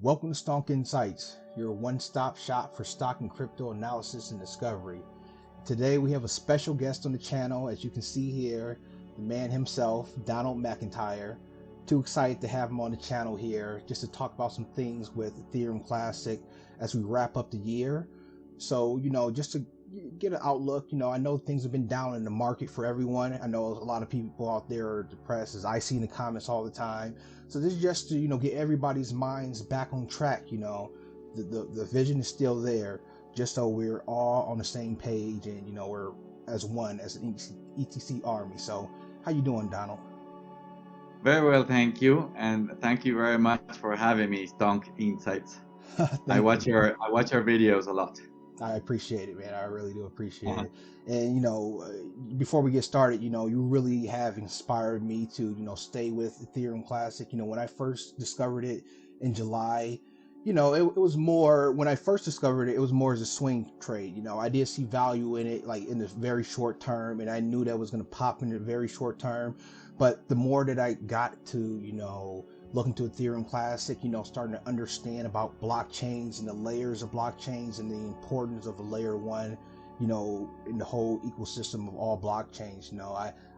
Welcome to Stonk Insights, your one-stop shop for stock and crypto analysis and discovery. Today we have a special guest on the channel, as you can see here, the man himself, Donald McIntyre. Too excited to have him on the channel here just to talk about some things with Ethereum Classic as we wrap up the year. So, just to get an outlook, I know things have been down in the market for everyone. I know a lot of people out there are depressed, as I see in the comments all the time. So this is just to, get everybody's minds back on track. The vision is still there, just so we're all on the same page and, we're as one, as an ETC army. So how you doing, Donald? Very well, thank you, and thank you very much for having me, Stonk Insights. I watch your videos a lot. I appreciate it, man. I really do appreciate it. And before we get started, you really have inspired me to stay with Ethereum Classic. When I first discovered it in July, it was more, when I first discovered it, it was more as a swing trade. I did see value in it, like in the very short term, and I knew that was going to pop in the very short term. But the more that I got to looking to Ethereum Classic, starting to understand about blockchains and the layers of blockchains and the importance of a layer one, in the whole ecosystem of all blockchains.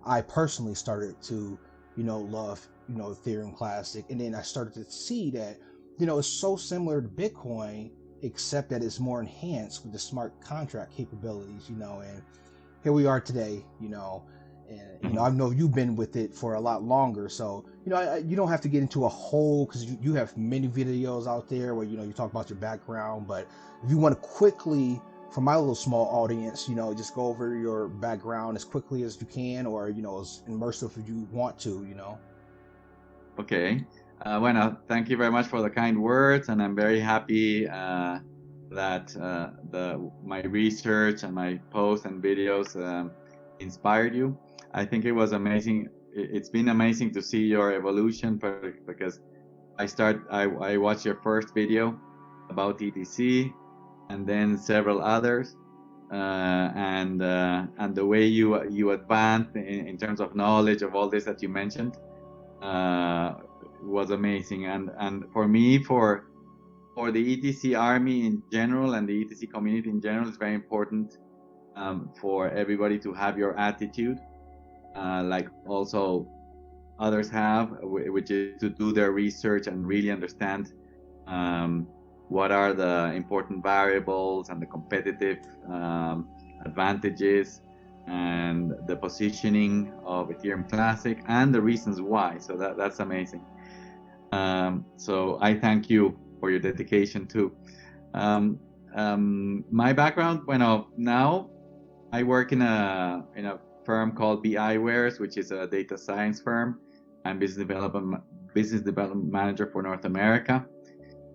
I personally started to, love, Ethereum Classic. And then I started to see that, it's so similar to Bitcoin, except that it's more enhanced with the smart contract capabilities, and here we are today, and I know you've been with it for a lot longer, so you don't have to get into a whole, because you have many videos out there where you talk about your background. But if you want to quickly, for my little small audience, just go over your background as quickly as you can, or as immersive as you want to. Okay. Bueno, thank you very much for the kind words, and I'm very happy that my research and my posts and videos inspired you. I think it was amazing. It's been amazing to see your evolution, because I watched your first video about ETC, and then several others, and the way you advanced in terms of knowledge of all this that you mentioned was amazing. And for me, for the ETC army in general and the ETC community in general, it's very important for everybody to have your attitude, like also others have, which is to do their research and really understand what are the important variables and the competitive advantages and the positioning of Ethereum Classic and the reasons why. So that's amazing. So I thank you for your dedication too. My background, now I work in a firm called BIwares, which is a data science firm. I'm business development manager for North America,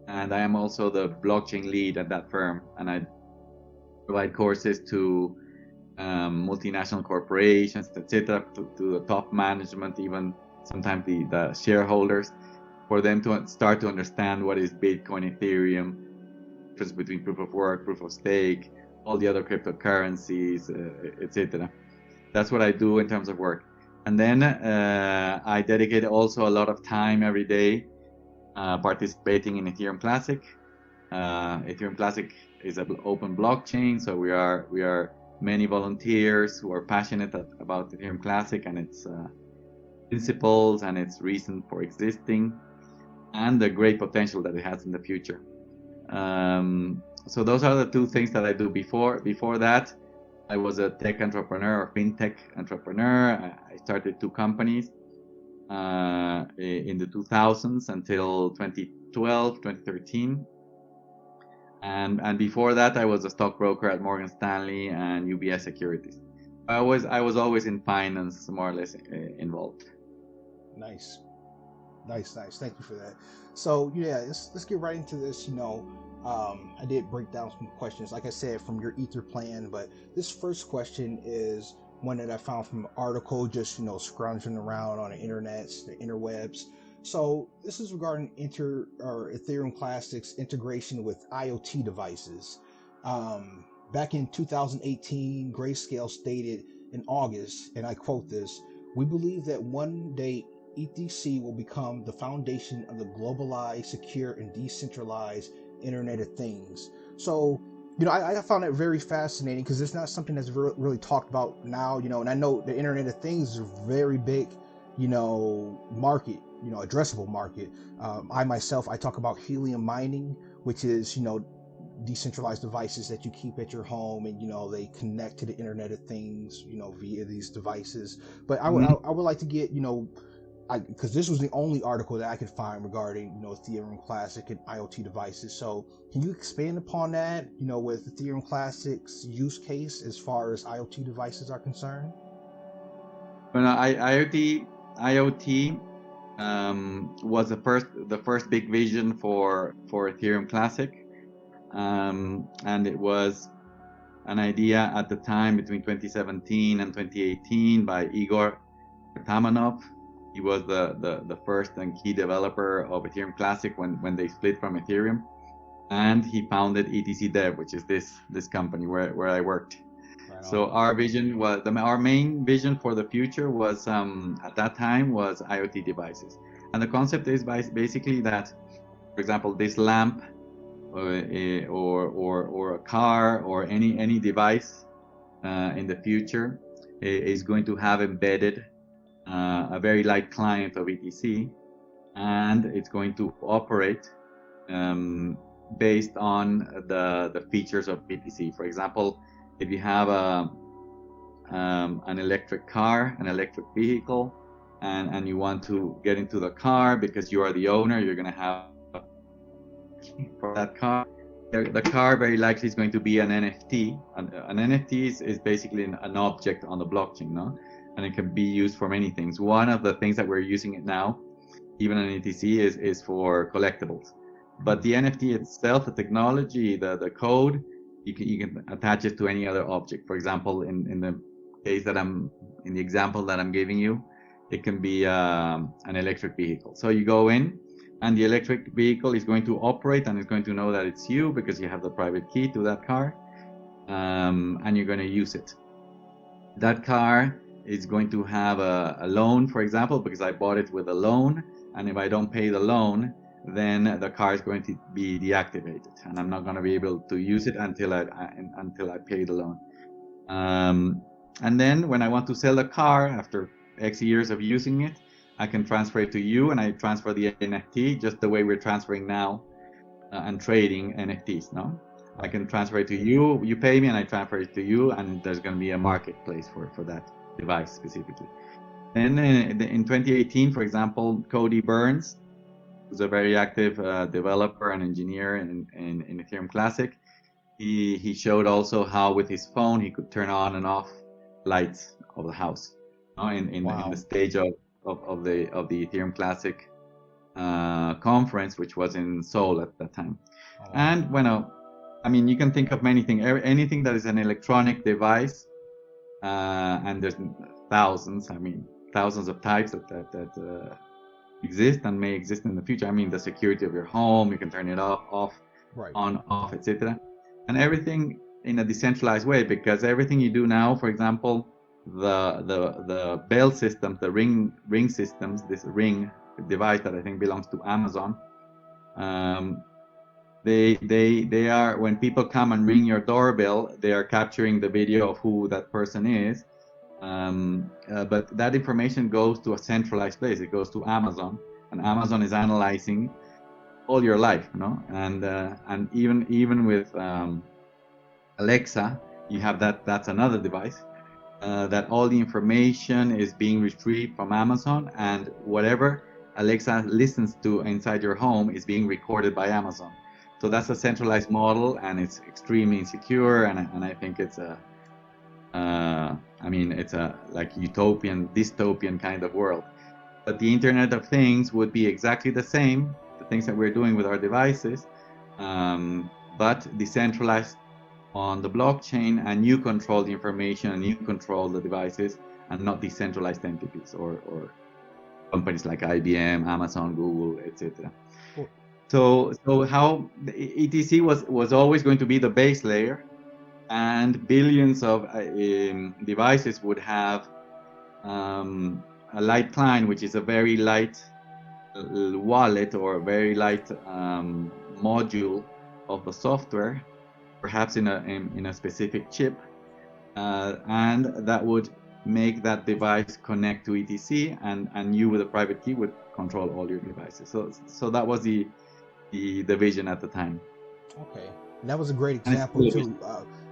and I am also the blockchain lead at that firm. And I provide courses to multinational corporations, etc., to the top management, even sometimes the shareholders, for them to start to understand what is Bitcoin, Ethereum, difference between proof of work, proof of stake, all the other cryptocurrencies, etc. That's what I do in terms of work. And then I dedicate also a lot of time every day participating in Ethereum Classic. Ethereum Classic is an open blockchain, so we are many volunteers who are passionate about Ethereum Classic and its principles and its reason for existing, and the great potential that it has in the future. So those are the two things that I do. Before that, I was a tech entrepreneur, or fintech entrepreneur. I started two companies in the 2000s until 2012, 2013. And before that, I was a stockbroker at Morgan Stanley and UBS Securities. I was always in finance, more or less involved. Nice. Thank you for that. So yeah, let's get right into this. I did break down some questions, like I said, from your Ether plan, but this first question is one that I found from an article, just scrounging around on the interwebs. So this is regarding Ethereum Classic's integration with IoT devices. Back in 2018, Grayscale stated in August, and I quote this: "We believe that one day ETC will become the foundation of the globalized, secure, and decentralized Internet of Things. So, I found that very fascinating because it's not something that's really talked about now, and I know the Internet of Things is a very big, market, addressable market. I myself, I talk about helium mining, which is, decentralized devices that you keep at your home, and they connect to the Internet of Things, via these devices. But I would like to get, because this was the only article that I could find regarding, Ethereum Classic and IoT devices. So can you expand upon that, with Ethereum Classic's use case as far as IoT devices are concerned? Well, IoT was the first big vision for Ethereum Classic, and it was an idea at the time between 2017 and 2018 by Igor Tamanov. He was the first and key developer of Ethereum Classic when they split from Ethereum, and he founded ETC Dev, which is this company where I worked. Right So on. our vision was our main vision for the future was at that time was IoT devices, and the concept is basically that, for example, this lamp or a car or any device in the future is going to have embedded a very light client of ETC, and it's going to operate based on the features of ETC. For example, if you have an electric car, an electric vehicle, and you want to get into the car because you are the owner, you're going to have for that car. The car very likely is going to be an NFT. An NFT is basically an object on the blockchain, no? And it can be used for many things. One of the things that we're using it now, even on ETC, is for collectibles. But the NFT itself, the technology, the code, you can attach it to any other object. For example, in the case that in the example that I'm giving you, it can be an electric vehicle. So you go in, and the electric vehicle is going to operate, and it's going to know that it's you because you have the private key to that car, and you're going to use it. That car is going to have a loan, for example, because I bought it with a loan, and if I don't pay the loan, then the car is going to be deactivated, and I'm not going to be able to use it until I pay the loan. And then when I want to sell the car after X years of using it, I can transfer it to you, and I transfer the NFT just the way we're transferring now and trading NFTs. No, I can transfer it to you. You pay me, and I transfer it to you, and there's going to be a marketplace for that device specifically. Then in 2018, for example, Cody Burns, who's a very active developer and engineer in Ethereum Classic, he showed also how with his phone he could turn on and off lights of the house. In the stage of the Ethereum Classic conference, which was in Seoul at that time. Oh, wow. And I mean, you can think of many things, anything that is an electronic device, and there's thousands of types that exist and may exist in the future. I mean, the security of your home, you can turn it off, Right. on, off, etc. And everything in a decentralized way, because everything you do now, for example, the bell systems, the ring systems, this ring device that I think belongs to Amazon, they are, when people come and ring your doorbell, they are capturing the video of who that person is, but that information goes to a centralized place. It goes to Amazon, and Amazon is analyzing all your life, and even with Alexa, you have that's another device. That all the information is being retrieved from Amazon, and whatever Alexa listens to inside your home is being recorded by Amazon. So that's a centralized model, and it's extremely insecure, and I think it's it's a like utopian, dystopian kind of world. But the Internet of Things would be exactly the same, the things that we're doing with our devices, but decentralized on the blockchain, and you control the information and you control the devices, and not decentralized entities or companies like IBM, Amazon, Google, etc. Cool. So how the ETC was always going to be the base layer, and billions of devices would have a light client, which is a very light wallet or a very light module of the software, perhaps in a specific chip, and that would make that device connect to ETC, and you with a private key would control all your devices. So that was the vision at the time. Okay, and that was a great example too,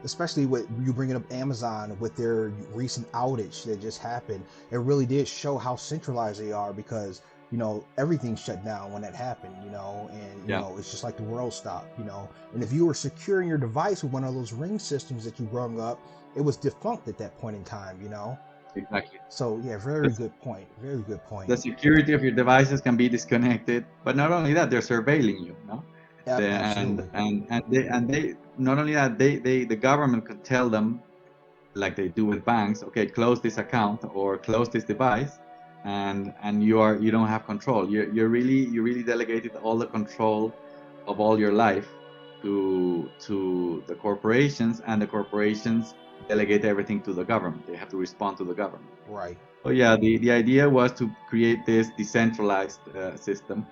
especially with you bringing up Amazon with their recent outage that just happened. It really did show how centralized they are, because everything shut down when that happened, and it's just like the world stopped, and if you were securing your device with one of those ring systems that you brought up, it was defunct at that point in time. Exactly. So yeah, very good point. The security of your devices can be disconnected, but not only that, they're surveilling you, no? Absolutely. And they not only that, the government could tell them, like they do with banks, okay, close this account or close this device, and you don't have control. You really delegated all the control of all your life to the corporations, and the corporations delegate everything to the government. They have to respond to the government. Right. So yeah, the idea was to create this decentralized system,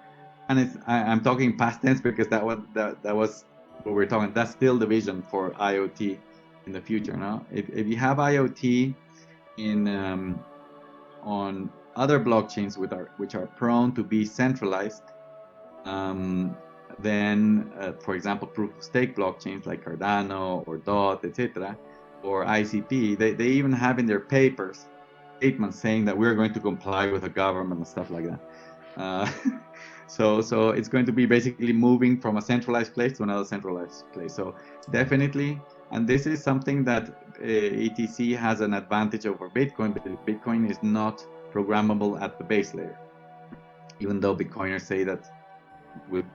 and I'm talking past tense because that was what we're talking. That's still the vision for IoT in the future. No, if you have IoT in on other blockchains which are prone to be centralized, then for example, proof of stake blockchains like Cardano or DOT, etc., or ICP, they even have in their papers statements saying that we're going to comply with the government and stuff like that. So it's going to be basically moving from a centralized place to another centralized place. So definitely, and this is something that ETC has an advantage over Bitcoin, but Bitcoin is not programmable at the base layer, even though Bitcoiners say that with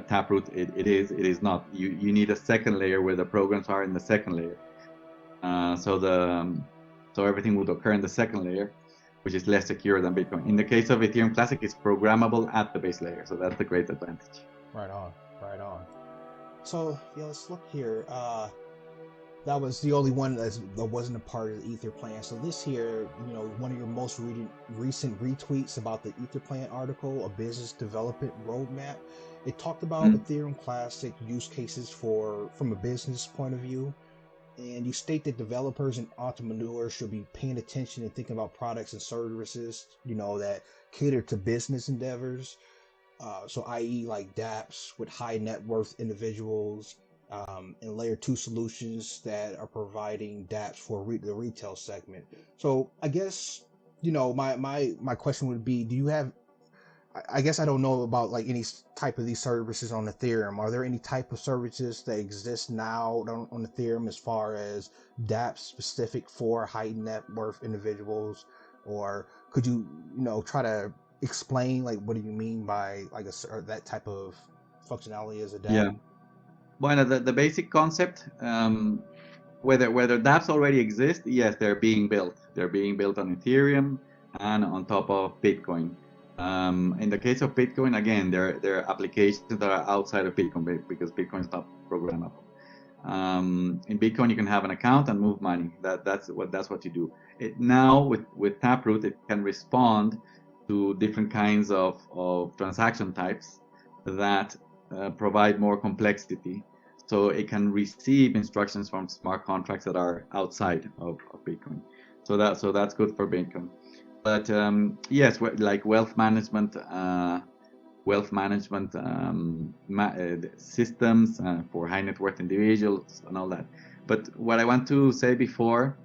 Taproot it is not. You need a second layer where the programs are in the second layer. So everything would occur in the second layer, which is less secure than Bitcoin. In the case of Ethereum Classic, it's programmable at the base layer, so that's the great advantage. Right on. So yeah, let's look here. That was the only one that wasn't a part of the Ether plan. So this here, one of your most recent retweets about the Ether plan article, a business development roadmap. It talked about Ethereum Classic use cases from a business point of view. And you state that developers and entrepreneurs should be paying attention and thinking about products and services, that cater to business endeavors. So i.e. like dApps with high net worth individuals, and layer 2 solutions that are providing dApps for the retail segment. So I guess, my question would be, do you have, I guess I don't know about like any type of these services on Ethereum. Are there any type of services that exist now on Ethereum as far as dApps specific for high net worth individuals? Or could you, try to explain like what do you mean by like that type of functionality as a dApp? Yeah. Well, the basic concept, whether dApps already exist, yes, they're being built. They're being built on Ethereum and on top of Bitcoin. In the case of Bitcoin, again, there are applications that are outside of Bitcoin because Bitcoin is not programmable. In Bitcoin, you can have an account and move money. That's what you do. Now with Taproot, it can respond to different kinds of transaction types that provide more complexity. So it can receive instructions from smart contracts that are outside of Bitcoin. So that's good for Bitcoin. But yes, like wealth management systems for high net worth individuals and all that. But what I want to say before,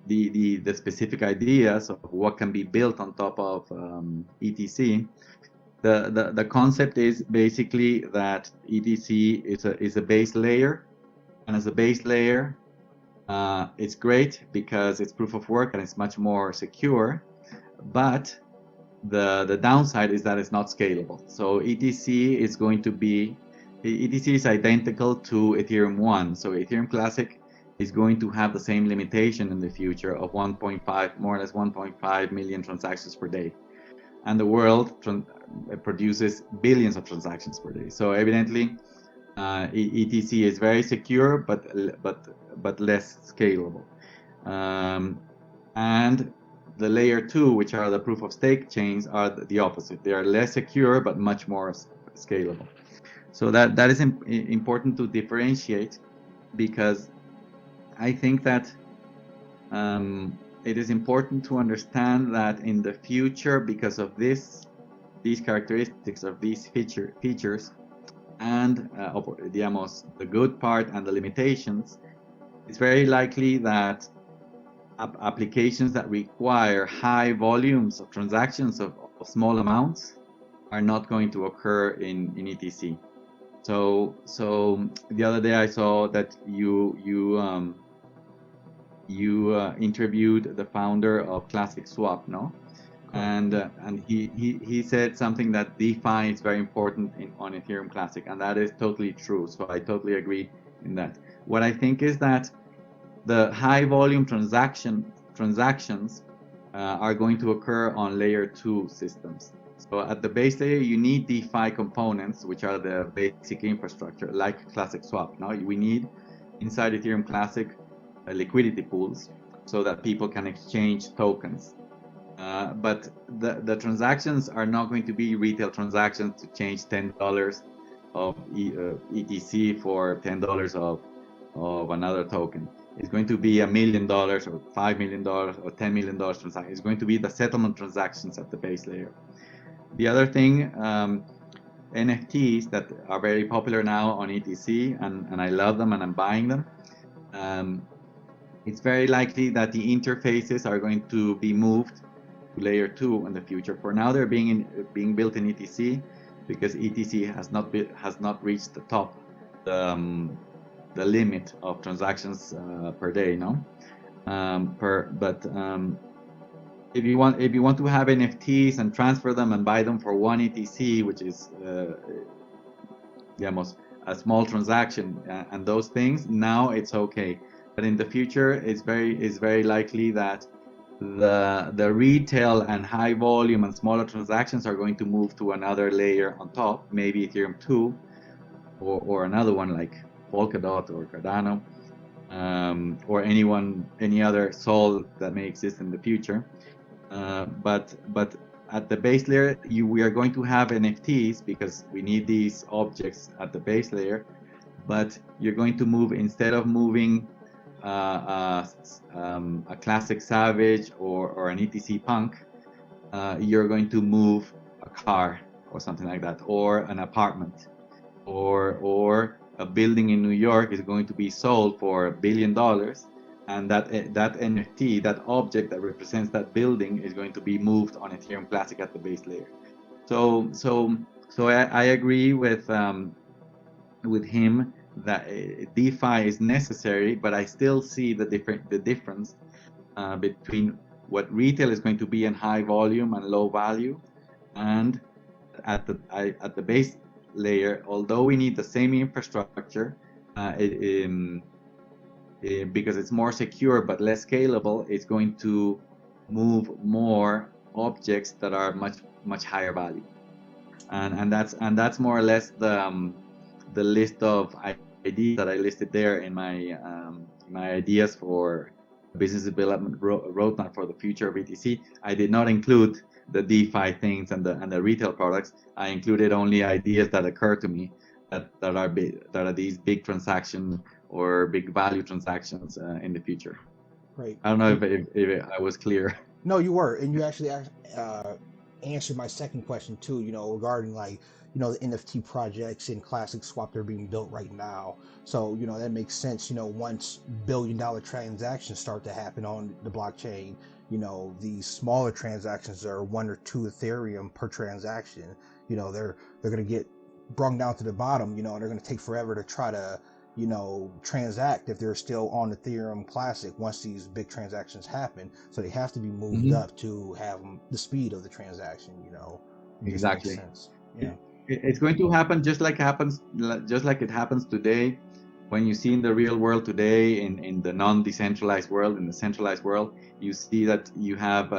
the specific ideas of what can be built on top of ETC, the concept is basically that ETC is a base layer, and as a base layer, it's great because it's proof of work and it's much more secure. But the downside is that it's not scalable. So ETC is identical to Ethereum 1. So Ethereum Classic is going to have the same limitation in the future of more or less 1.5 million transactions per day. And the world produces billions of transactions per day. So evidently, ETC is very secure, but less scalable. And the layer 2, which are the proof of stake chains, are the opposite. They are less secure but much more scalable. So that is important to differentiate, because I think that it is important to understand that in the future, because of these characteristics of these features, and digamos, the good part and the limitations, it's very likely that applications that require high volumes of transactions of small amounts are not going to occur in ETC. So the other day I saw that you interviewed the founder of Classic Swap, no? And he said something that DeFi is very important on Ethereum Classic, and that is totally true. So I totally agree in that. What I think is that the high volume transactions are going to occur on layer 2 systems. So at the base layer, you need DeFi components, which are the basic infrastructure, like Classic Swap. Now we need inside Ethereum Classic liquidity pools so that people can exchange tokens. But the transactions are not going to be retail transactions to change $10 of ETC for $10 of another token. It's going to be $1 million or $5 million or $10 million transaction. It's going to be the settlement transactions at the base layer. The other thing, NFTs that are very popular now on ETC, and I love them and I'm buying them. It's very likely that the interfaces are going to be moved to layer 2 in the future. For now, they're being built in ETC because ETC has not reached the top, the limit of transactions per day, no? If you want to have NFTs and transfer them and buy them for 1 ETC, which is digamos, a small transaction, and those things, now it's okay. But in the future, it's very likely that the retail and high volume and smaller transactions are going to move to another layer on top, maybe Ethereum 2 or another one like Polkadot or Cardano, or any other Sol that may exist in the future. But at the base layer, we are going to have NFTs because we need these objects at the base layer. But you're going to move, instead of moving a Classic Savage or an ETC Punk, you're going to move a car or something like that, or an apartment, or a building in New York is going to be sold for $1 billion, and that NFT, that object that represents that building, is going to be moved on Ethereum Classic at the base layer. So I agree with him that DeFi is necessary, but I still see the difference between what retail is going to be in high volume and low value, and at the base layer, although we need the same infrastructure, because it's more secure but less scalable, it's going to move more objects that are much higher value, and that's more or less the list of ideas that I listed there in my ideas for business development roadmap for the future of ETC. I did not include the DeFi things and the retail products. I included only ideas that occur to me that are these big transaction or big value transactions in the future. Great. I don't know if I was clear. No, you were, and you actually answered my second question too. Regarding the NFT projects in Classic Swap that are being built right now. So that makes sense. Once billion-dollar transactions start to happen on the blockchain, these smaller transactions are 1 or 2 Ethereum per transaction. They're going to get brung down to the bottom. And they're going to take forever to try to transact if they're still on Ethereum Classic once these big transactions happen. So they have to be moved up to have the speed of the transaction. Exactly. Makes sense. Yeah. It's going to happen just like it happens today. When you see in the real world today, in the non-decentralized world, in the centralized world, you see that you have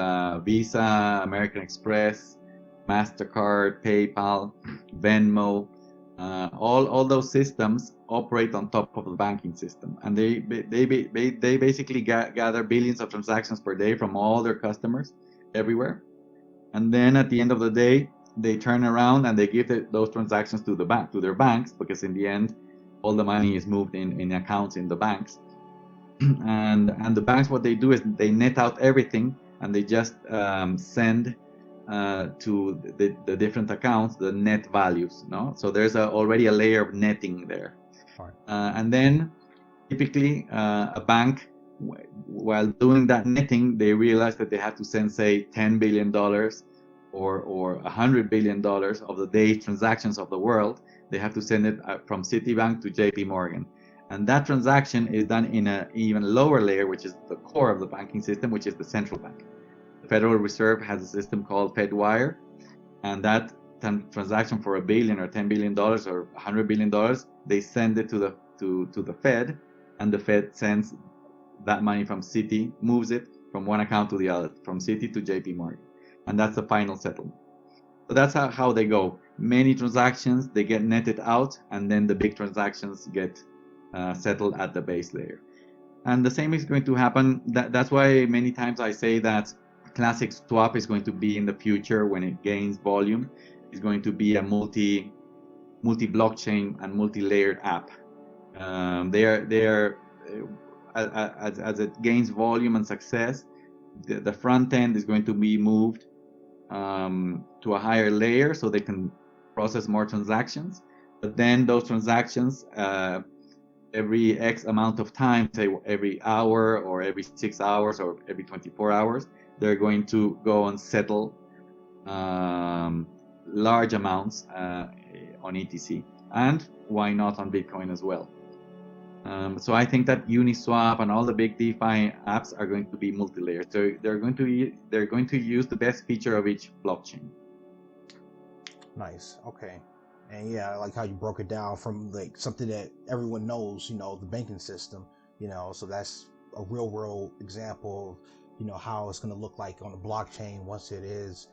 Visa, American Express, MasterCard, PayPal, Venmo, All those systems operate on top of the banking system, and they basically gather billions of transactions per day from all their customers everywhere. And then at the end of the day, they turn around and they give those transactions to their banks, because in the end, all the money is moved in accounts in the banks. and the banks, what they do is they net out everything, and they just send to the different accounts the net values. No, so there's already a layer of netting there. Right. And then typically a bank, while doing that netting, they realize that they have to send, say, $10 billion or $100 billion of the day's transactions of the world. They have to send it from Citibank to JP Morgan. And that transaction is done in an even lower layer, which is the core of the banking system, which is the central bank. The Federal Reserve has a system called FedWire, and that transaction for $1 billion or $10 billion or $100 billion, they send it to the Fed, and the Fed sends that money from Citi, moves it from one account to the other, from Citi to JP Morgan, and that's the final settlement. So that's how they go. Many transactions, they get netted out, and then the big transactions get settled at the base layer. And the same is going to happen. That's why many times I say that Classic Swap is going to be in the future, when it gains volume, is going to be a multi-blockchain and multi-layered app. They are as it gains volume and success, the front end is going to be moved to a higher layer so they can process more transactions. But then those transactions, every X amount of time, say every hour or every 6 hours or every 24 hours, they're going to go and settle large amounts on ETC, and why not on Bitcoin as well. So I think that Uniswap and all the big DeFi apps are going to be multi-layered. So they're going to use the best feature of each blockchain. Nice. Okay. And yeah, I like how you broke it down from like something that everyone knows, the banking system, so that's a real world example of, how it's going to look like on the blockchain once it is,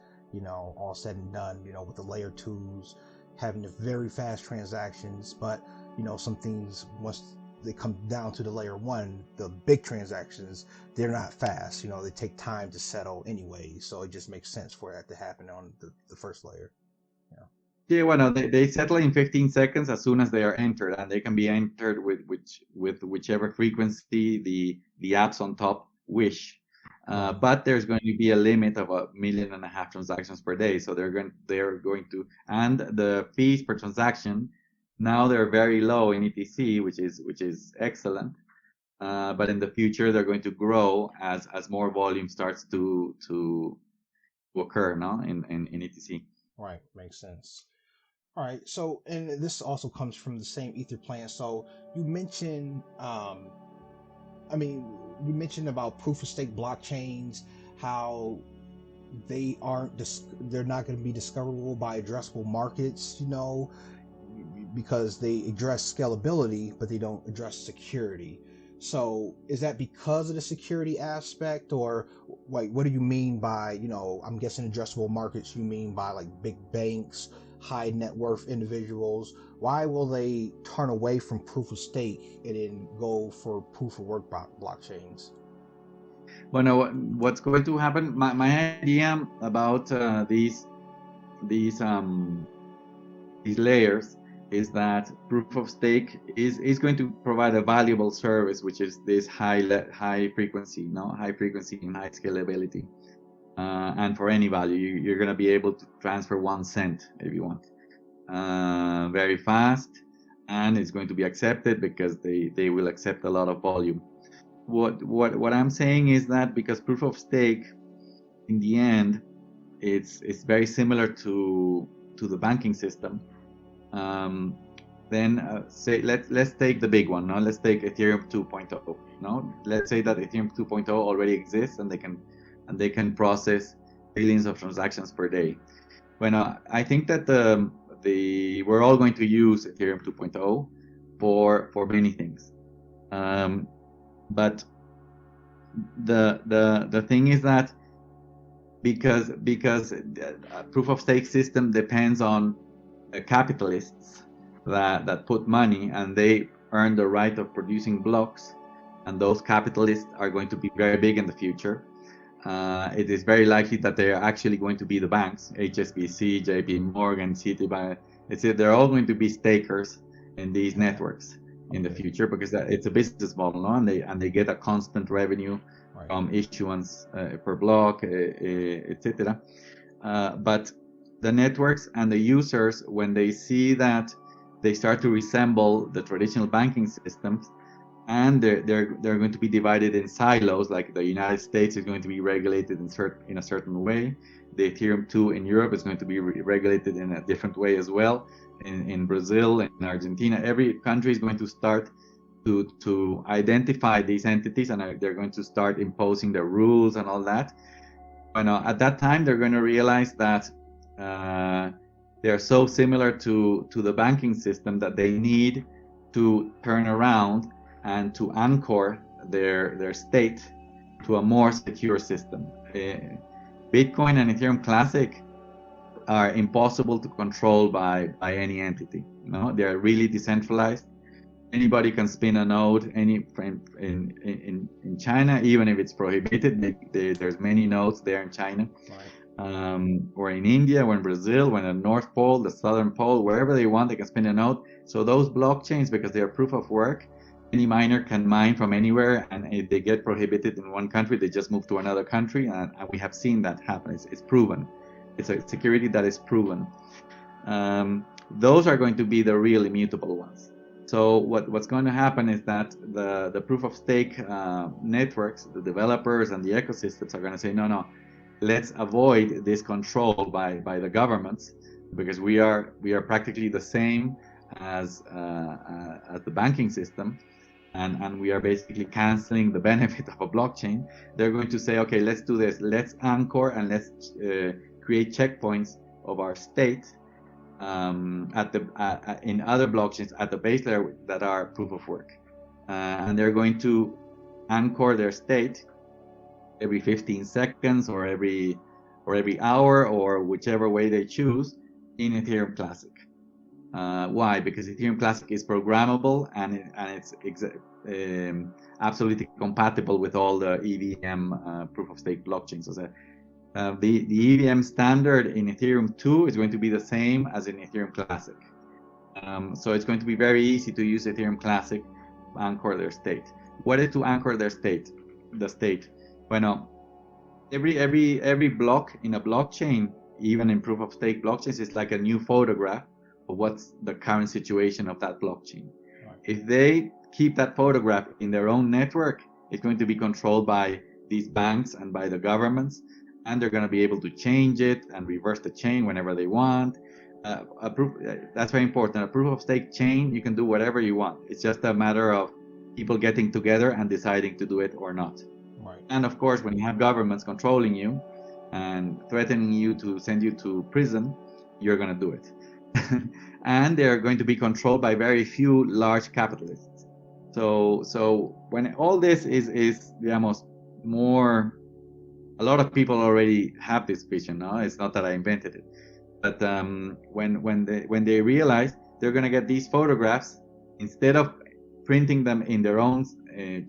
all said and done, with the layer twos, having the very fast transactions. But, some things, once they come down to the layer one, the big transactions, they're not fast, they take time to settle anyway. So it just makes sense for that to happen on the first layer. Yeah, well, they settle in 15 seconds as soon as they are entered, and they can be entered with whichever frequency the apps on top wish. But there's going to be a limit of 1.5 million transactions per day, so they're going to, and the fees per transaction now they're very low in ETC, which is excellent. But in the future they're going to grow as more volume starts to occur, no, in ETC. Right, makes sense. All right, so, and this also comes from the same Ether plan. So you mentioned, you mentioned about proof of stake blockchains, how they're not going to be discoverable by addressable markets, because they address scalability, but they don't address security. So is that because of the security aspect, or like, what do you mean by, I'm guessing addressable markets, you mean by like big banks, high net worth individuals? Why will they turn away from proof of stake and then go for proof of work blockchains? Well, no, what's going to happen? My idea about these layers is that proof of stake is going to provide a valuable service, which is this high frequency and high scalability. And for any value, you're going to be able to transfer 1 cent if you want, very fast, and it's going to be accepted because they will accept a lot of volume. What I'm saying is that because proof of stake, in the end, it's very similar to the banking system. Then say let's take the big one. Let's take Ethereum 2.0. Let's say that Ethereum 2.0 already exists, and they can process billions of transactions per day. I think that we're all going to use Ethereum 2.0 for many things. But the thing is that because proof of stake system depends on capitalists, that put money, and they earn the right of producing blocks, and those capitalists are going to be very big in the future. It is very likely that they are actually going to be the banks, HSBC, JP Morgan, Citibank. They're all going to be stakers in these networks in the future, because it's a business model, no? and they get a constant revenue from issuance per block, etc. But the networks and the users, when they see that they start to resemble the traditional banking systems, and they're going to be divided in silos. Like the United States is going to be regulated in a certain way. The Ethereum 2 in Europe is going to be regulated in a different way as well. In Brazil, in Argentina, every country is going to start to identify these entities, and they're going to start imposing their rules and all that. At that time, they're going to realize that they're so similar to the banking system that they need to turn around and to anchor their state to a more secure system. Bitcoin and Ethereum Classic are impossible to control by any entity. No, they are really decentralized. Anybody can spin a node in China, even if it's prohibited. There's many nodes there in China, or in India, or in Brazil, or in the North Pole, the Southern Pole, wherever they want, they can spin a node. So those blockchains, because they are proof of work, any miner can mine from anywhere, and if they get prohibited in one country, they just move to another country, and we have seen that happen. It's proven. It's a security that is proven. Those are going to be the real immutable ones. So what's going to happen is that the proof of stake networks, the developers and the ecosystems are going to say, no, let's avoid this control by the governments, because we are practically the same as the banking system, and we are basically canceling the benefit of a blockchain. They're going to say, okay, let's do this. Let's anchor and let's create checkpoints of our state in other blockchains at the base layer that are proof of work, and they're going to anchor their state every 15 seconds or every hour, or whichever way they choose, in Ethereum Classic. Why? Because Ethereum Classic is programmable, and it's absolutely compatible with all the EVM proof of stake blockchains. So the EVM standard in Ethereum 2 is going to be the same as in Ethereum Classic. So it's going to be very easy to use Ethereum Classic to anchor their state. What is to anchor their state? The state. Well, every block in a blockchain, even in proof of stake blockchains, is like a new photograph of what's the current situation of that blockchain. Right. If they keep that photograph in their own network, it's going to be controlled by these banks and by the governments, and they're going to be able to change it and reverse the chain whenever they want. That's very important. A proof of stake chain, you can do whatever you want. It's just a matter of people getting together and deciding to do it or not. Right. And of course, when you have governments controlling you and threatening you to send you to prison, you're going to do it. And they're going to be controlled by very few large capitalists. So when all this is digamos, more, a lot of people already have this vision. No, it's not that I invented it, but when they realize they're going to get these photographs, instead of printing them in their own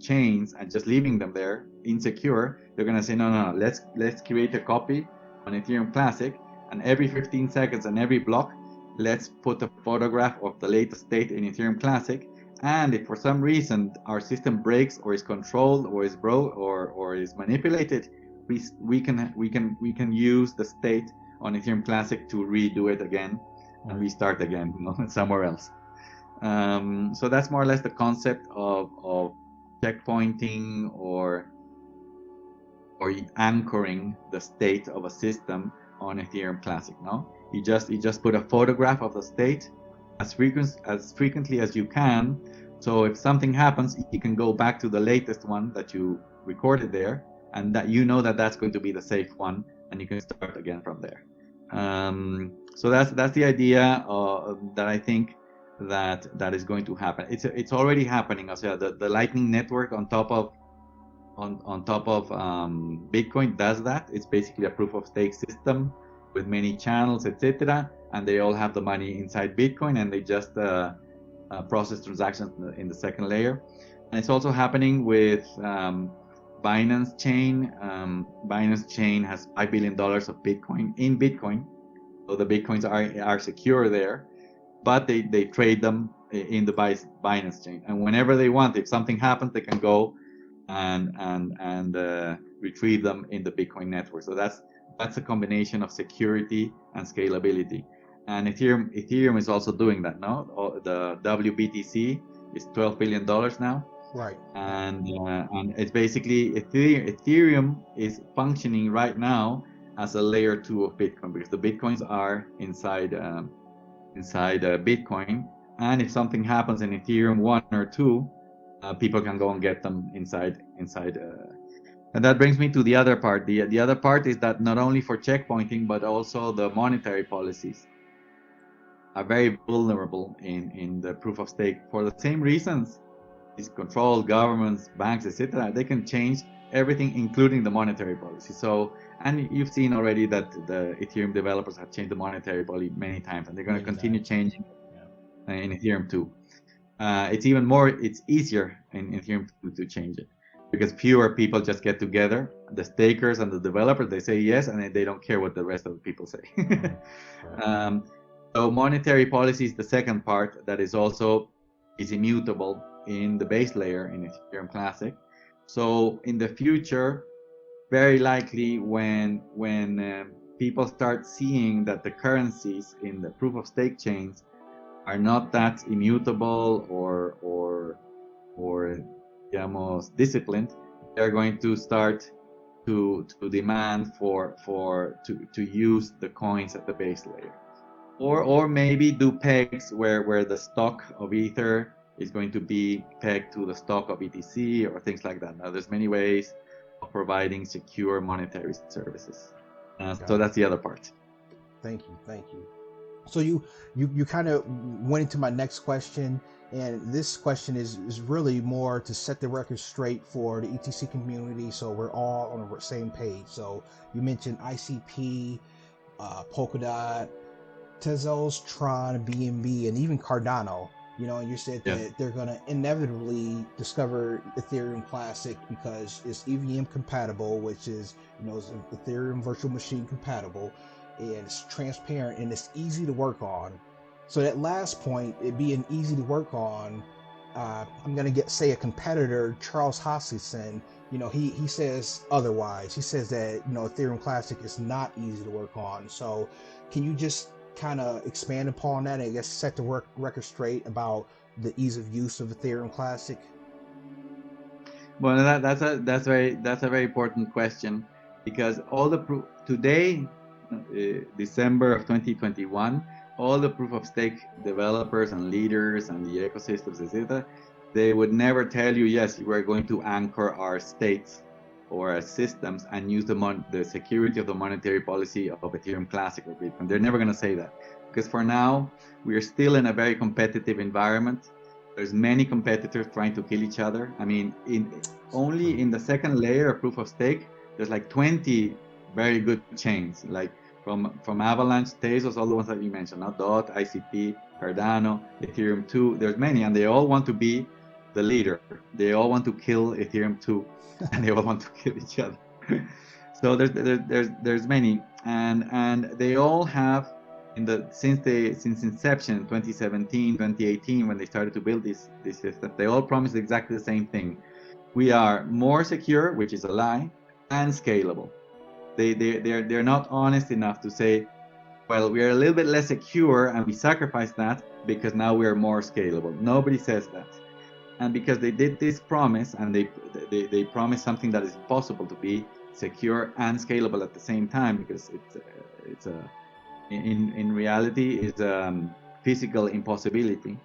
chains and just leaving them there insecure, they're going to say, no, let's create a copy on Ethereum Classic, and every 15 seconds and every block, let's put a photograph of the latest state in Ethereum Classic. And if for some reason our system breaks or is controlled or is broke or is manipulated, we can use the state on Ethereum Classic to redo it again and restart again, somewhere else. So that's more or less the concept of checkpointing or anchoring the state of a system on Ethereum Classic. No, you just put a photograph of the state as frequently as you can. So if something happens, you can go back to the latest one that you recorded there, and that that's going to be the safe one, and you can start again from there. So that's the idea that I think that is going to happen. It's already happening. So the Lightning Network on top of Bitcoin does that. It's basically a proof of stake system with many channels, etc. and they all have the money inside Bitcoin, and they just process transactions in the second layer. And it's also happening with Binance Chain. Binance Chain has $5 billion of Bitcoin in Bitcoin, so the Bitcoins are secure there, but they trade them in the Binance Chain, and whenever they want, if something happens, they can go and retrieve them in the Bitcoin network. So that's a combination of security and scalability. And Ethereum is also doing that now. The WBTC is $12 billion now. Right. And it's basically Ethereum is functioning right now as a layer 2 of Bitcoin, because the Bitcoins are inside Bitcoin, and if something happens in Ethereum 1 or 2, people can go and get them inside. And that brings me to the other part. The other part is that not only for checkpointing, but also the monetary policies are very vulnerable in the proof of stake for the same reasons. These controlled governments, banks, etc. They can change everything, including the monetary policy. So, and you've seen already that the Ethereum developers have changed the monetary policy many times, and they're going to continue changing in Ethereum 2. It's easier in Ethereum 2 to change it, because fewer people just get together. The stakers and the developers, they say yes, and they don't care what the rest of the people say. So monetary policy is the second part that is immutable in the base layer in Ethereum Classic. So in the future, very likely when people start seeing that the currencies in the proof of stake chains are not that immutable or digamos, disciplined, they're going to start to demand to use the coins at the base layer, or maybe do pegs where the stock of Ether is going to be pegged to the stock of ETC or things like that. Now, there's many ways of providing secure monetary services. So that's the other part. Thank you. So you kind of went into my next question, and this question is really more to set the record straight for the ETC community, so we're all on the same page. So you mentioned ICP, Polkadot, Tezos, Tron, BNB, and even Cardano. And you said that they're going to inevitably discover Ethereum Classic because it's EVM compatible, which is, it's Ethereum virtual machine compatible, and it's transparent and it's easy to work on. So that last point, it being easy to work on, I'm going to say a competitor, Charles Hoskinson, he says otherwise. He says that, Ethereum Classic is not easy to work on. So can you just kind of expand upon that and I guess set the record straight about the ease of use of Ethereum Classic? Well, that's a very important question, because all the today, December of 2021, all the proof of stake developers and leaders and the ecosystems, etc., they would never tell you, yes, we're going to anchor our states or our systems and use the security of the monetary policy of Ethereum Classic or Bitcoin. They're never going to say that, because for now we are still in a very competitive environment. There's many competitors trying to kill each other. I mean, only in the second layer of proof of stake, there's like 20 very good chains, like from Avalanche, Tezos, all the ones that you mentioned, now DOT, ICP, Cardano, Ethereum 2. There's many, and they all want to be the leader. They all want to kill Ethereum 2, and they all want to kill each other. So there's many, and they all have since inception, 2017, 2018, when they started to build this system, they all promised exactly the same thing. We are more secure, which is a lie, and scalable. They're not honest enough to say, well, we are a little bit less secure and we sacrifice that because now we are more scalable. Nobody says that. And because they did this promise, and they promised something that is possible to be secure and scalable at the same time, because in reality it's a physical impossibility.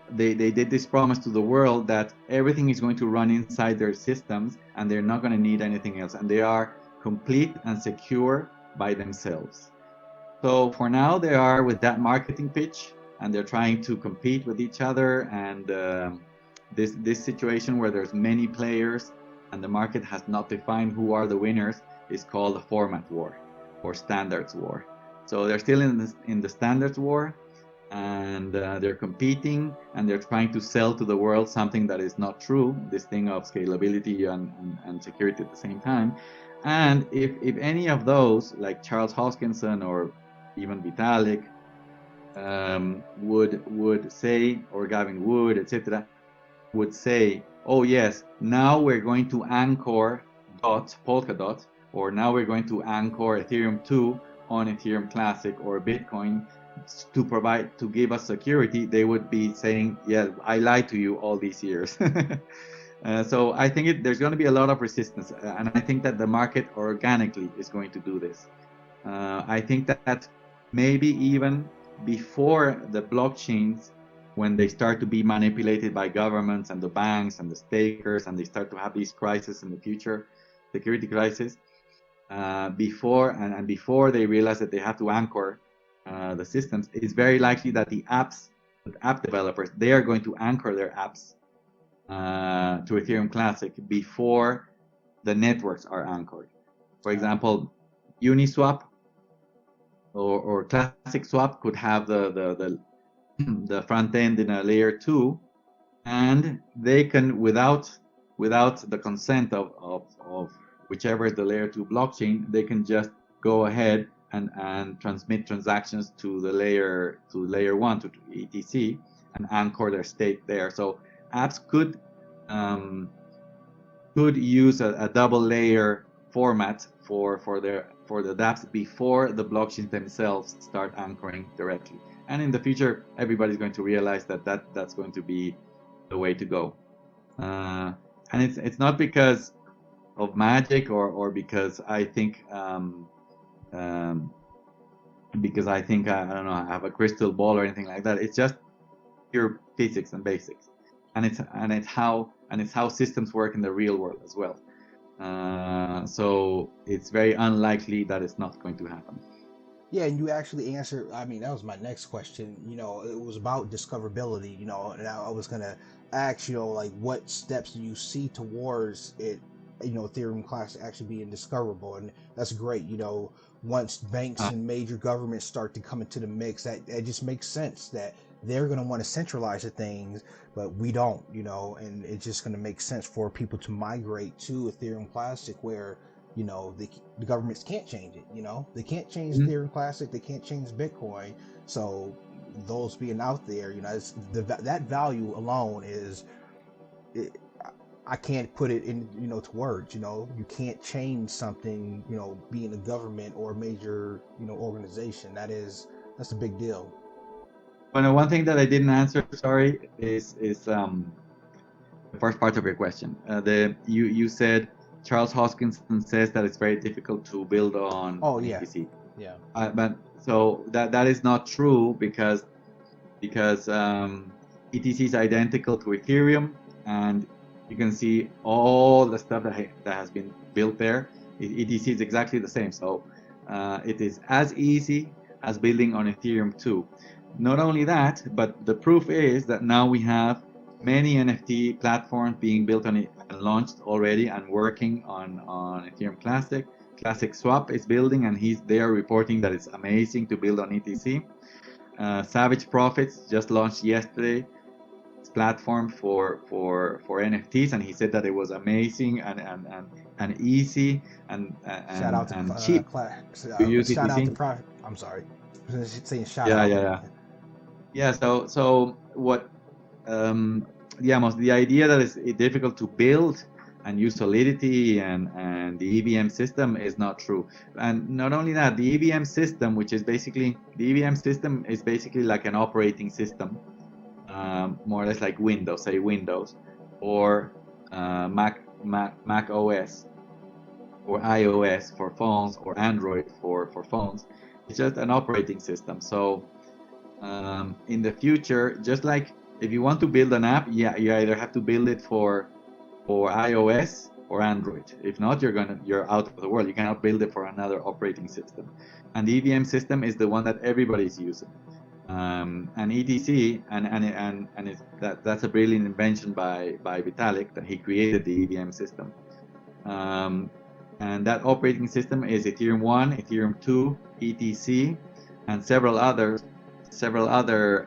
They did this promise to the world that everything is going to run inside their systems and they're not going to need anything else, and they are complete and secure by themselves. So for now they are with that marketing pitch, and they're trying to compete with each other, and this situation where there's many players and the market has not defined who are the winners is called a format war. or standards war. So they're still in the standards war, and they're competing, and they're trying to sell to the world something that is not true, this thing of scalability and security at the same time. And if any of those, like Charles Hoskinson or even Vitalik, would say, or Gavin Wood, etc., would say, oh yes, now we're going to anchor Polkadot, or now we're going to anchor Ethereum 2 on Ethereum Classic or Bitcoin to give us security, they would be saying, yeah, I lied to you all these years. So I think there's going to be a lot of resistance, and I think that the market organically is going to do this. I think that maybe even before the blockchains, when they start to be manipulated by governments and the banks and the stakers, and they start to have these crises in the future, security crisis, before they realize that they have to anchor the systems, it's very likely that the app developers, they are going to anchor their apps to Ethereum Classic before the networks are anchored. For example, Uniswap or Classic Swap could have the front end in a layer 2, and they can, without the consent of whichever is the layer 2 blockchain, they can just go ahead and transmit transactions to the layer 1, to ETC, and anchor their state there. So apps could use a double layer format for the dApps before the blockchains themselves start anchoring directly. And in the future, everybody's going to realize that's going to be the way to go. And it's not because of magic or because I think I don't know, I have a crystal ball or anything like that. It's just pure physics and basics, and it's how systems work in the real world as well. So it's very unlikely that it's not going to happen. Yeah, and you actually answered. I mean, that was my next question. It was about discoverability. And I was gonna ask, like, what steps do you see towards it? Ethereum Classic actually being discoverable, and that's great. Once banks and major governments start to come into the mix, that just makes sense that they're gonna want to centralize the things, but we don't. And it's just gonna make sense for people to migrate to Ethereum Classic, where the governments can't change it. They can't change Ethereum Classic, they can't change Bitcoin. So those being out there, that value alone is, I can't put it in to words. You can't change something, being a government or a major organization. That's a big deal. Well, one thing that I didn't answer, sorry, is the first part of your question. You said Charles Hoskinson says that it's very difficult to build on ETC. Yeah. But so that is not true because ETC is identical to Ethereum, and you can see all the stuff that has been built there. ETC is exactly the same. So it is as easy as building on Ethereum 2. Not only that, but the proof is that now we have many NFT platforms being built on it and launched already and working on Ethereum Classic. Classic Swap is building, and they are reporting that it's amazing to build on ETC. Savage Profits just launched yesterday its platform for NFTs, and he said that it was amazing and easy and shout out to cheap to use shout ETC. out to Profit. I'm sorry, saying shout out. Yeah. So what? The idea that it's difficult to build and use Solidity and the EVM system is not true. And not only that, the EVM system, is basically like an operating system, more or less like Windows, say Windows, or Mac OS, or iOS for phones, or Android for phones. It's just an operating system. So in the future, just like if you want to build an app, you either have to build it for iOS or Android. If not, you're out of the world. You cannot build it for another operating system. And the EVM system is the one that everybody is using. And ETC, that's a brilliant invention by Vitalik, that he created the EVM system. And that operating system is Ethereum 1, Ethereum 2, ETC, and several other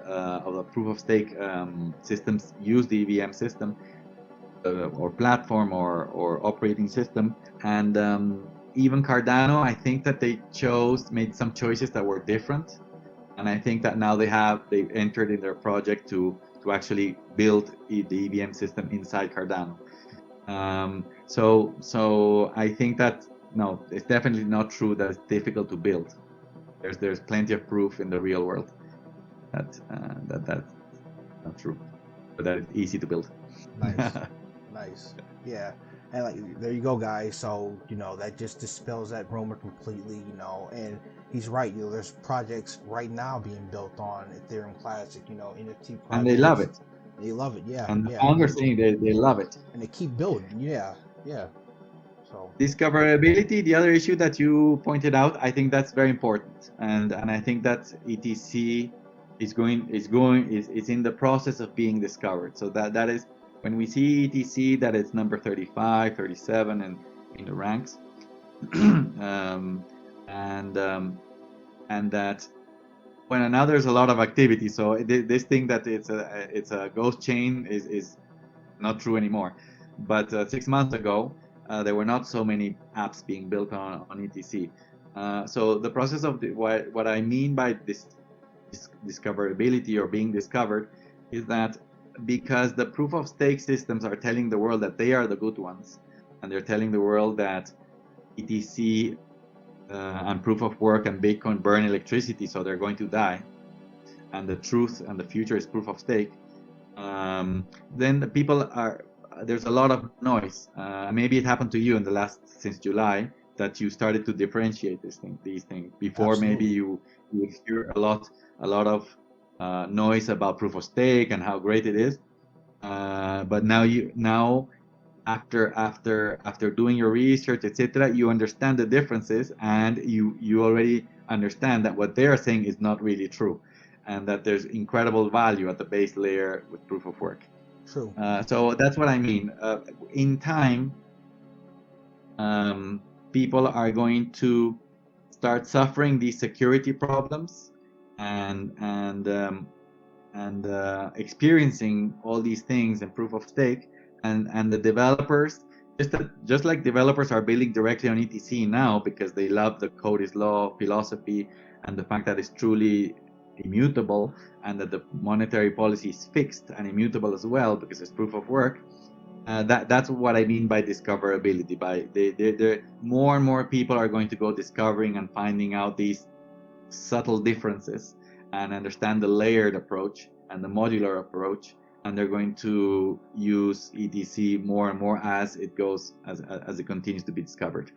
of the proof of stake systems use the EVM system or platform or operating system. And even Cardano, I think that they made some choices that were different. And I think that now they've entered in their project to actually build the EVM system inside Cardano. So I think that no, it's definitely not true that it's difficult to build. There's plenty of proof in the real world that that's not true, but that it's easy to build. Nice. Nice. Yeah. And like, there you go, guys. So, that just dispels that rumor completely, and he's right. There's projects right now being built on Ethereum Classic, NFT projects. And they love it. They love it. Yeah. And the yeah. founders saying they love it. And they keep building. Yeah. Yeah. So discoverability, the other issue that you pointed out, I think that's very important. And I think that ETC is in the process of being discovered. So that is when we see ETC that it's number 35, 37 and in the ranks. And that when now there's a lot of activity. So this thing that it's a ghost chain is not true anymore. But 6 months ago, there were not so many apps being built on ETC. So the process of what I mean by this discoverability or being discovered is that because the proof of stake systems are telling the world that they are the good ones, and they're telling the world that ETC and proof of work and Bitcoin burn electricity, so they're going to die, and the truth and the future is proof of stake, then the people there's a lot of noise. Maybe it happened to you since July that you started to differentiate these things. Before, absolutely. maybe you would hear a lot of noise about proof of stake and how great it is. But now after doing your research, etc., you understand the differences, and you already understand that what they are saying is not really true, and that there's incredible value at the base layer with proof of work. True. So that's what I mean. In time, people are going to start suffering these security problems and experiencing all these things in proof of stake, and the developers, just like developers are building directly on ETC now because they love the code is law philosophy and the fact that it's truly immutable, and that the monetary policy is fixed and immutable as well because it's proof of work. That's what I mean by discoverability. More and more people are going to go discovering and finding out these subtle differences and understand the layered approach and the modular approach, and they're going to use ETC more and more as it continues to be discovered.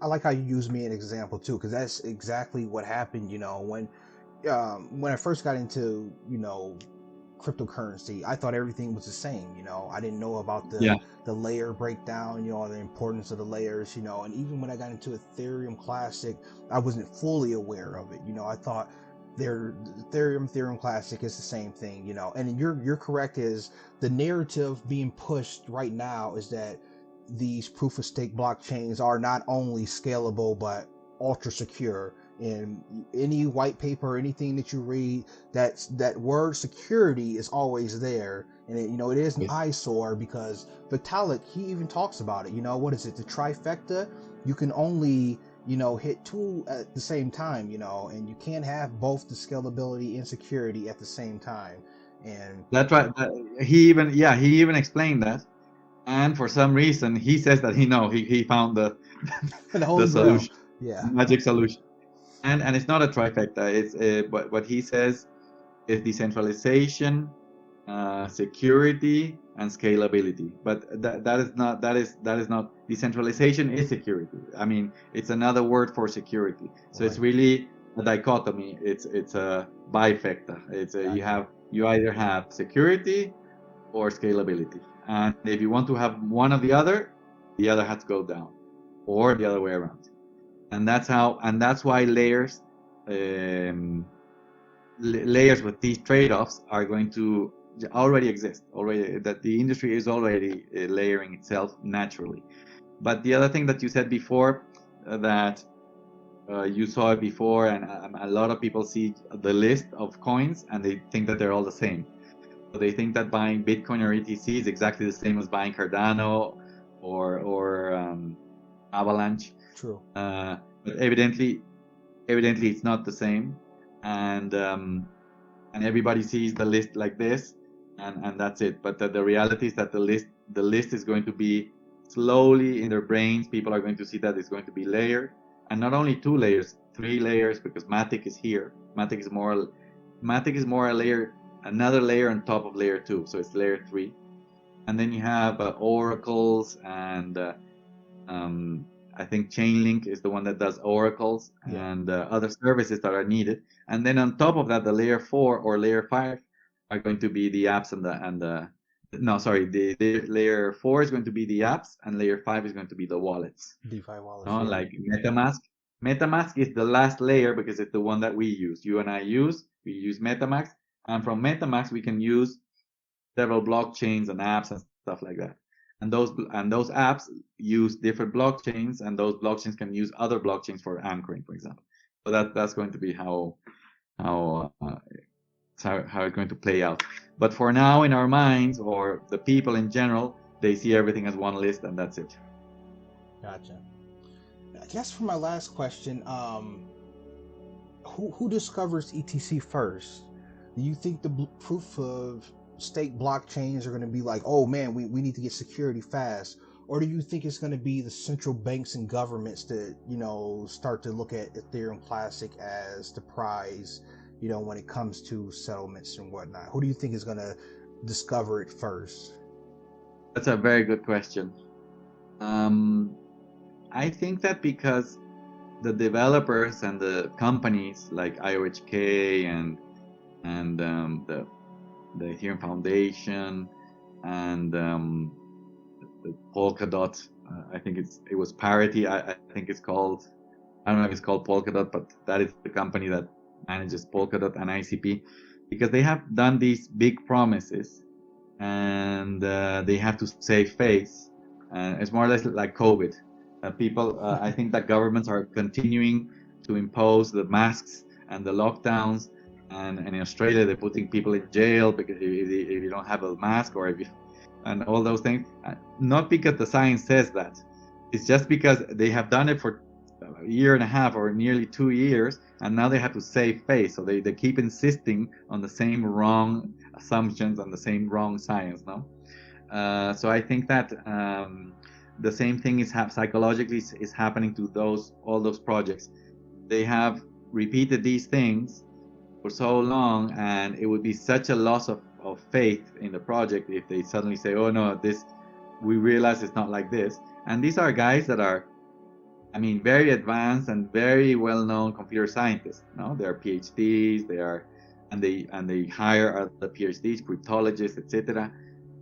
I like how you use me an example too, because that's exactly what happened. When I first got into cryptocurrency, I thought everything was the same. I didn't know about the layer breakdown, the importance of the layers, and even when I got into Ethereum Classic, I wasn't fully aware of it. I thought Ethereum Classic is the same thing, and you're correct, is the narrative being pushed right now is that these proof of stake blockchains are not only scalable but ultra secure. In any white paper or anything that you read, that word security is always there, and it is an eyesore because Vitalik, he even talks about it. What is it, the trifecta? You can only hit two at the same time, and you can't have both the scalability and security at the same time. And that's right. He even explained that, and for some reason he says that he found the the solution, magic solution. And it's not a trifecta. It's what he says is decentralization, security, and scalability. But that is not decentralization is security. I mean, it's another word for security. So It's really a dichotomy. It's a bifecta. You either have security or scalability, and if you want to have one or the other has to go down, or the other way around. And that's why layers with these trade-offs are going to already exist. That the industry is already layering itself naturally. But the other thing that you said before, that you saw it before, and a lot of people see the list of coins and they think that they're all the same. So they think that buying Bitcoin or ETC is exactly the same as buying Cardano or Avalanche. True. But evidently it's not the same, and everybody sees the list like this, and that's it. But the reality is that the list is going to be slowly in their brains. People are going to see that it's going to be layered, and not only 2 layers, 3 layers, because Matic is here. Matic is more a layer, another layer on top of layer 2, so it's layer 3. And then you have oracles, and I think Chainlink is the one that does oracles, and other services that are needed. And then on top of that, the layer 4 or layer 5 are going to be the apps the layer 4 is going to be the apps, and layer 5 is going to be the wallets. DeFi wallets. No, like MetaMask. MetaMask is the last layer because it's the one that we use. You and I use. We use MetaMask, and from MetaMask we can use several blockchains and apps and stuff like that. And those apps use different blockchains, and those blockchains can use other blockchains for anchoring, for example. So that's going to be how it's going to play out. But for now, in our minds, or the people in general, they see everything as one list, and that's it. Gotcha. I guess for my last question, who discovers ETC first? Do you think the proof of stake blockchains are going to be like, oh man, we need to get security fast? Or do you think it's going to be the central banks and governments that, start to look at Ethereum Classic as the prize, when it comes to settlements and whatnot? Who do you think is going to discover it first? That's a very good question. I think that because the developers and the companies like IOHK and the Ethereum Foundation and the Polkadot, I think it was Parity. I think it's called. I don't know if it's called Polkadot, but that is the company that manages Polkadot and ICP, because they have done these big promises, and they have to save face. It's more or less like COVID. People, I think that governments are continuing to impose the masks and the lockdowns, and in Australia they're putting people in jail because if you don't have a mask, or and all those things. Not because the science says that. It's just because they have done it for a year and a half or nearly 2 years, and now they have to save face. So they keep insisting on the same wrong assumptions and the same wrong science. No, so I think that the same thing is psychologically is happening to all those projects. They have repeated these things for so long, and it would be such a loss of faith in the project if they suddenly say, oh no, we realize it's not like this. And these are guys that are, very advanced and very well-known computer scientists. No, they're PhDs. They hire other PhDs, cryptologists, etc.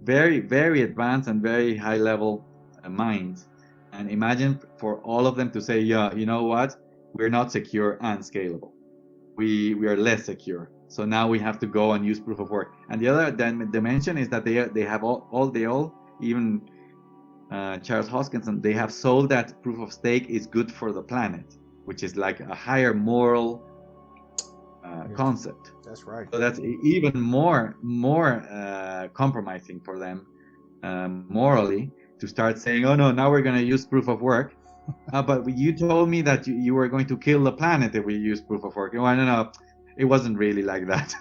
Very, very advanced and very high-level minds. And imagine for all of them to say, yeah, you know what? We're not secure and scalable. We are less secure. So now we have to go and use proof of work. And the other dimension is that they have even Charles Hoskinson, they have sold that proof of stake is good for the planet, which is like a higher moral concept. That's right. So that's even more compromising for them morally, to start saying, oh no, now we're going to use proof of work. But you told me that you were going to kill the planet if we use proof of work. No, it wasn't really like that.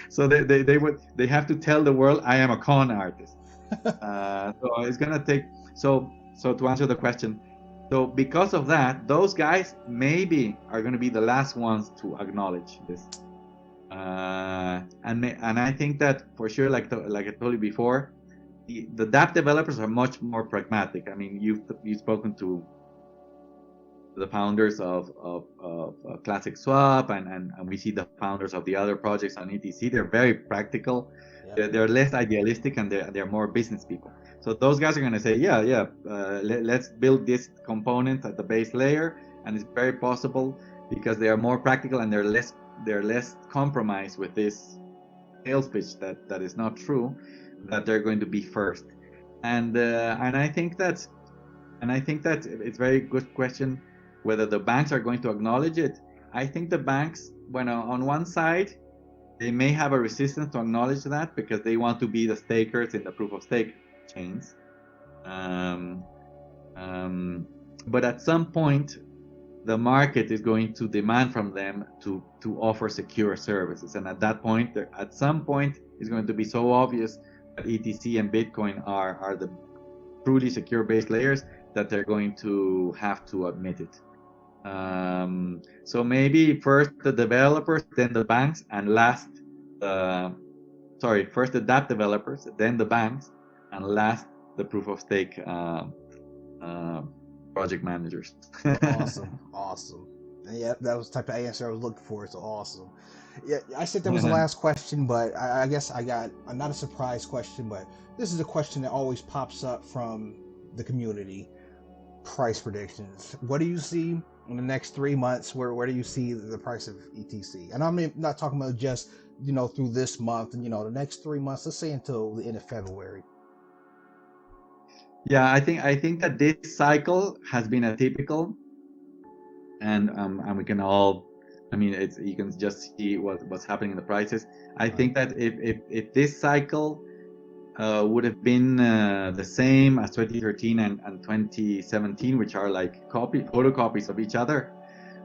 So they have to tell the world, I am a con artist. So it's going to take, so to answer the question, so because of that, those guys maybe are going to be the last ones to acknowledge this. And I think that for sure, like I told you before, the dApp developers are much more pragmatic. You've spoken to the founders of Classic Swap, and we see the founders of the other projects on ETC. They're very practical. Yeah. They're less idealistic, and they're more business people. So those guys are going to say, let's build this component at the base layer, and it's very possible because they are more practical and they're less compromised with this sales pitch that is not true, that they're going to be first. And I think that And I think that it's a very good question whether the banks are going to acknowledge it. I think the banks, when on one side, they may have a resistance to acknowledge that because they want to be the stakers in the proof of stake chains. Um, but at some point, the market is going to demand from them to offer secure services, and at that point, at some point, it's going to be so obvious that ETC and Bitcoin are the truly secure base layers that they're going to have to admit it. So maybe first the developers, then the banks, and first the dApp developers, then the banks, and last the proof of stake project managers. Awesome. And yeah, that was the type of answer I was looking for. So awesome. Yeah, I said that was the last question, but I guess I got not a surprise question, but this is a question that always pops up from the community. Price predictions. What do you see in the next 3 months? Where do you see the price of ETC? And I'm not talking about just through this month and the next 3 months. Let's say until the end of February. Yeah, I think that this cycle has been atypical, and we can all, I mean, you can just see what's happening in the prices. I think that if this cycle would have been the same as 2013 and 2017, which are like photocopies of each other,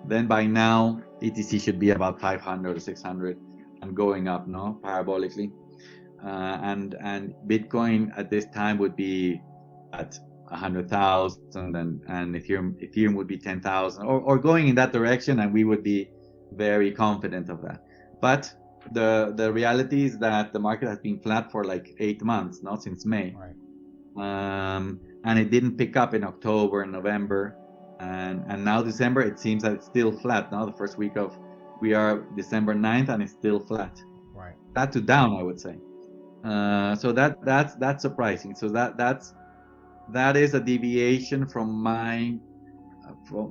then by now ETC should be about 500 or 600 and going up, parabolically, and Bitcoin at this time would be at 100,000, and Ethereum would be 10,000, or going in that direction, and we would be very confident of that. But the reality is that the market has been flat for like 8 months, not since May, right. And it didn't pick up in October and November, and now December, it seems that it's still flat. Now the first week of, we are December 9th, and it's still flat, right, flat to down, I would say. So that's surprising. So that is a deviation from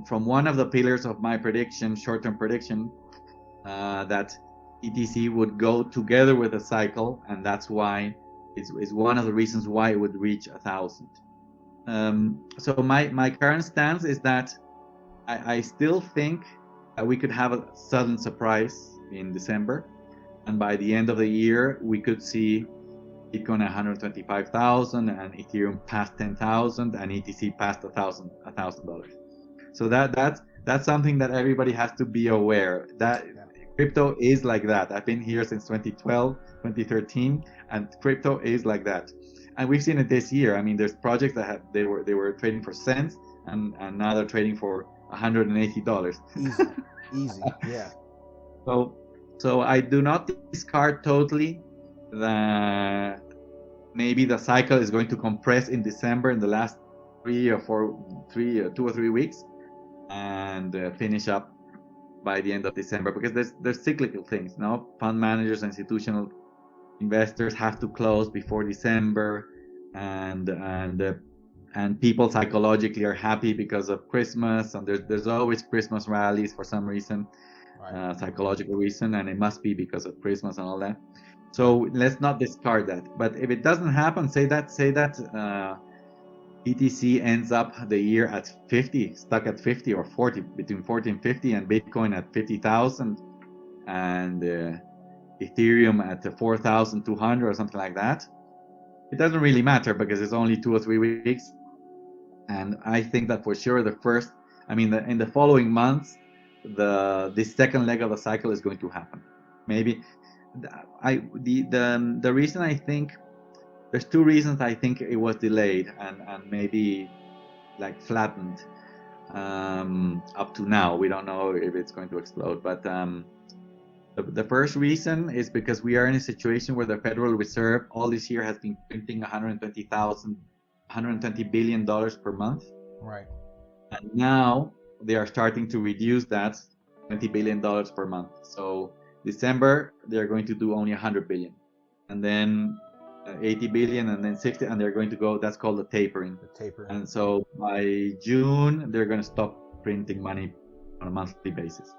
from one of the pillars of my prediction, short-term prediction, that ETC would go together with the cycle, and that's why it's one of the reasons why it would reach 1,000. So my current stance is that I still think that we could have a sudden surprise in December, and by the end of the year we could see Bitcoin at 125,000 and Ethereum past 10,000 and ETC past $1,000. So that's something that everybody has to be aware that crypto is like that. I've been here since 2012, 2013, and crypto is like that. And we've seen it this year. I mean, there's projects that they were trading for cents, and now they're trading for $180. Easy, yeah. So I do not discard totally that maybe the cycle is going to compress in December in the last 2 or 3 weeks, and finish up by the end of December, because there's cyclical things. Fund managers, institutional investors have to close before December, and people psychologically are happy because of Christmas, and there's always Christmas rallies for some reason, psychological reason, and it must be because of Christmas and all that. So let's not discard that. But if it doesn't happen, say that ETC ends up the year at 50, stuck at 50 or 40, between 40 and 50, and Bitcoin at 50,000, and Ethereum at 4,200 or something like that. It doesn't really matter because it's only 2 or 3 weeks. And I think that for sure in the following months, this second leg of the cycle is going to happen. Maybe the reason I think, there's 2 reasons I think it was delayed and maybe like flattened up to now. We don't know if it's going to explode, but the first reason is because we are in a situation where the Federal Reserve all this year has been printing $120 billion per month. Right. And now they are starting to reduce that $20 billion per month. So December, they're going to do only 100 billion. And then 80 billion, and then 60, and they're going to go, that's called the tapering. And so by June, they're going to stop printing money on a monthly basis.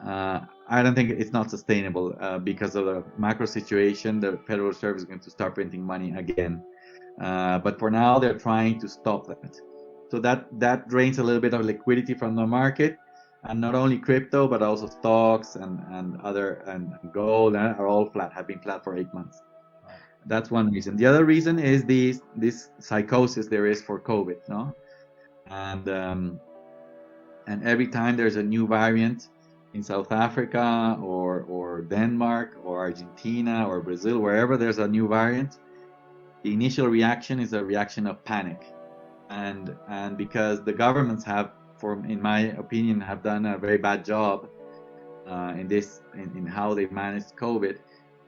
I don't think it's not sustainable because of the macro situation. The Federal Reserve is going to start printing money again. But for now, they're trying to stop that. So that drains a little bit of liquidity from the market, and not only crypto but also stocks and other and gold are all flat, have been flat for 8 months. That's one reason. The other reason is this psychosis there is for COVID, no? And every time there's a new variant in South Africa or Denmark or Argentina or Brazil, wherever there's a new variant, the initial reaction is a reaction of panic, and because the governments have, in my opinion, have done a very bad job in how they managed COVID,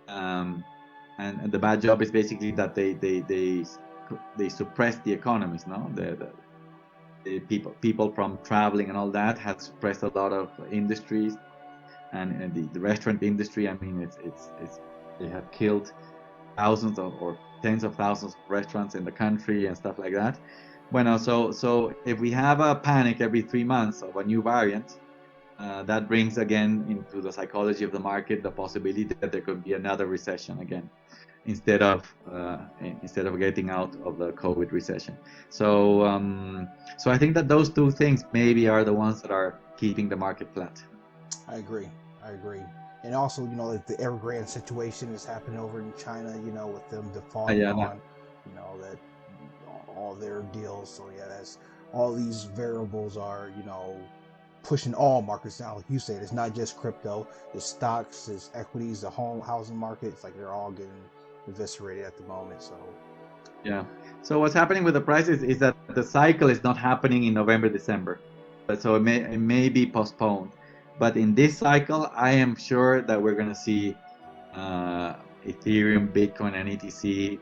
and the bad job is basically that they suppress the economies, no? The people from traveling and all that has suppressed a lot of industries, and the restaurant industry. I mean, it's they have killed thousands or tens of thousands of restaurants in the country and stuff like that. Bueno, so if we have a panic every 3 months of a new variant, that brings again into the psychology of the market the possibility that there could be another recession again, instead of getting out of the COVID recession. So I think that those two things maybe are the ones that are keeping the market flat. I agree. And also, like the Evergrande situation is happening over in China, with them defaulting on, that all their deals. So yeah, that's all these variables are, pushing all markets down. Like you said, it's not just crypto, it's stocks, it's equities, the housing market. It's like they're all getting eviscerated at the moment. So yeah. So what's happening with the prices is that the cycle is not happening in November, December, so it may be postponed. But in this cycle, I am sure that we're going to see Ethereum, Bitcoin, and ETC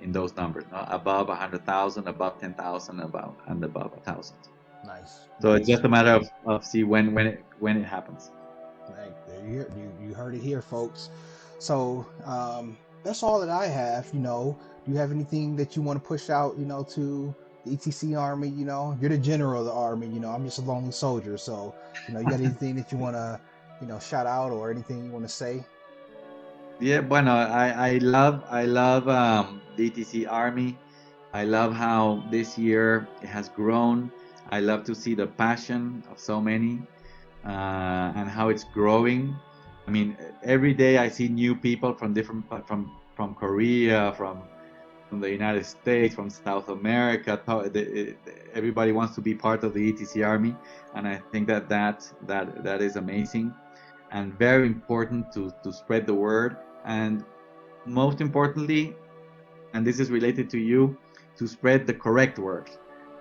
in those numbers, no? Above 100,000, above 10,000, above 1,000. Nice. So it's just a matter of see when it happens. Right. You heard it here, folks. So that's all that I have. Do you have anything that you want to push out, to the ETC Army? You're the general of the Army. I'm just a lonely soldier. So, you got anything that you want to, shout out, or anything you want to say? Yeah, bueno, I love the ETC Army. I love how this year it has grown. I love to see the passion of so many and how it's growing. I mean, every day I see new people from from Korea, from the United States, from South America. Everybody wants to be part of the ETC Army, and I think that is amazing and very important to spread the word. And most importantly, and this is related to you, to spread the correct word,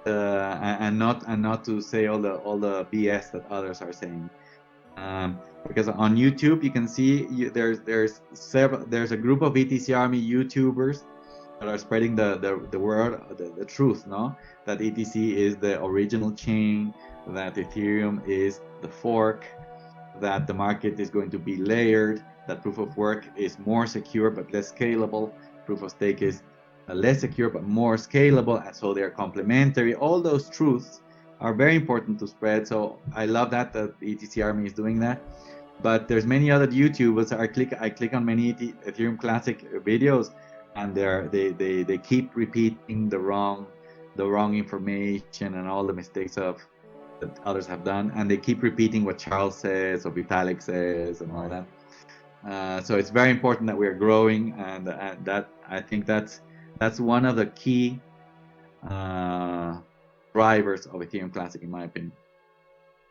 and not to say all the BS that others are saying. Because on YouTube you can see there's a group of ETC Army YouTubers that are spreading the word, the truth, no? That ETC is the original chain, that Ethereum is the fork, that the market is going to be layered, that proof of work is more secure but less scalable, proof of stake is less secure but more scalable, and so they're complementary. All those truths are very important to spread. So I love that the ETC Army is doing that. But there's many other YouTubers. I click on many Ethereum Classic videos, and they keep repeating the wrong information and all the mistakes that others have done, and they keep repeating what Charles says or Vitalik says and all that. So it's very important that we're growing, and that I think that's one of the key drivers of Ethereum Classic, in my opinion.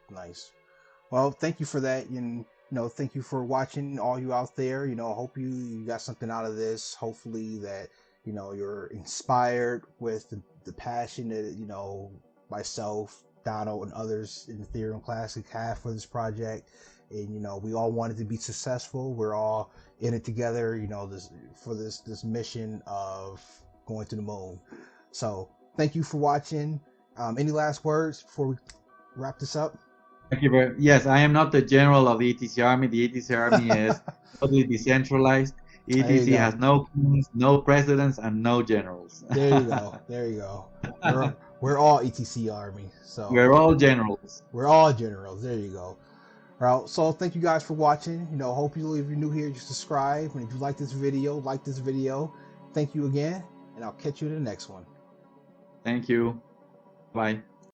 Nice. Well, thank you for that, and thank you for watching, all you out there. Hope you got something out of this. Hopefully that you're inspired with the passion that myself, Donald, and others in Ethereum Classic have for this project. And we all wanted to be successful. We're all in it together, this mission of going to the moon. So thank you for watching. Any last words before we wrap this up? Thank you very. Yes, I am not the general of the ETC Army. The ETC Army is totally decentralized. ETC has no kings, no presidents, and no generals. There you go. We're all ETC Army. So we're all generals. We're all generals. There you go. All right. So thank you guys for watching. Hopefully if you're new here, you subscribe. And if you like this video, Thank you again, and I'll catch you in the next one. Thank you. Bye.